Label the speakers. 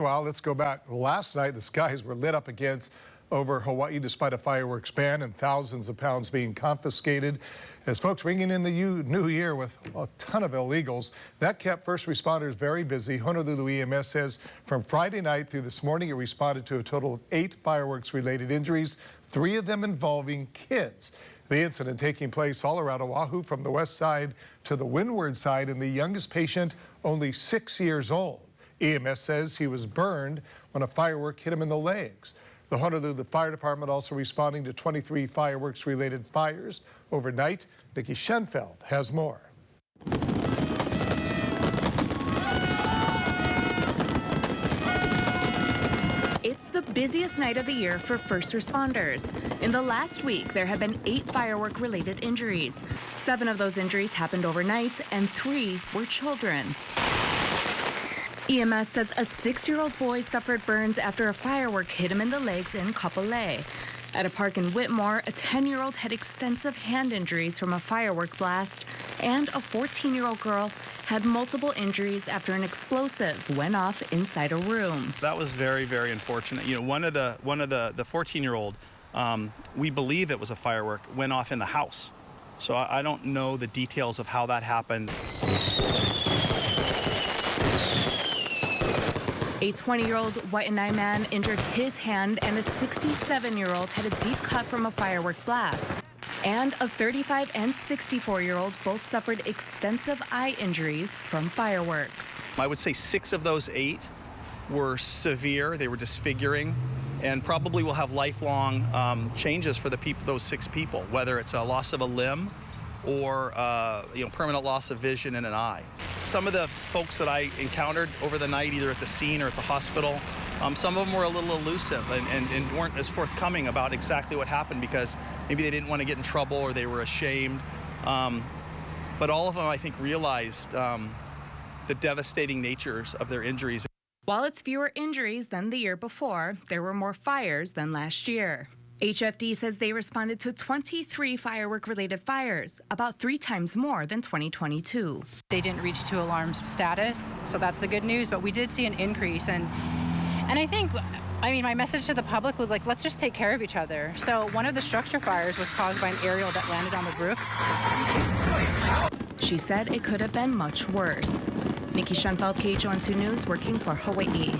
Speaker 1: Well, let's go back. Last night, the skies were lit up against over Hawaii despite a fireworks ban and thousands of pounds being confiscated. As folks ringing in the new year with a ton of illegals, that kept first responders very busy. Honolulu EMS says from Friday night through this morning, it responded to a total of 8 fireworks-related injuries, 3 of them involving kids. The incident taking place all around Oahu from the west side to the windward side, and the youngest patient only 6 years old. EMS says he was burned when a firework hit him in the legs. The Honolulu Fire Department also responding to 23 fireworks-related fires overnight. Nikki Schenfeld has more.
Speaker 2: It's the busiest night of the year for first responders. In the last week, there have been 8 firework-related injuries. 7 of those injuries happened overnight, and 3 were children. EMS says a 6-year-old boy suffered burns after a firework hit him in the legs in Kapolei. At a park in Whitmore, a 10-year-old had extensive hand injuries from a firework blast, and a 14-year-old girl had multiple injuries after an explosive went off inside a room.
Speaker 3: That was very, very unfortunate. You know, one of the 14-year-old, we believe it was a firework, went off in the house. So I don't know the details of how that happened.
Speaker 2: A 20-year-old Waianae man injured his hand, and a 67-year-old had a deep cut from a firework blast. And a 35 and 64-year-old both suffered extensive eye injuries from fireworks.
Speaker 3: I would say 6 of those 8 were severe. They were disfiguring, and probably will have lifelong changes for those 6 people, whether it's a loss of a limb or permanent loss of vision in an eye. Some of the folks that I encountered over the night, either at the scene or at the hospital, some of them were a little elusive and weren't as forthcoming about exactly what happened because maybe they didn't want to get in trouble or they were ashamed. But all of them, I think, realized the devastating natures of their injuries.
Speaker 2: While it's fewer injuries than the year before, there were more fires than last year. HFD says they responded to 23 firework-related fires, about 3 times more than 2022.
Speaker 4: They didn't reach 2 alarm status, so that's the good news, but we did see an increase. And I think, my message to the public was like, let's just take care of each other. So one of the structure fires was caused by an aerial that landed on the roof.
Speaker 2: She said it could have been much worse. Nikki Schenfeld, KHON2 News, working for Hawaii.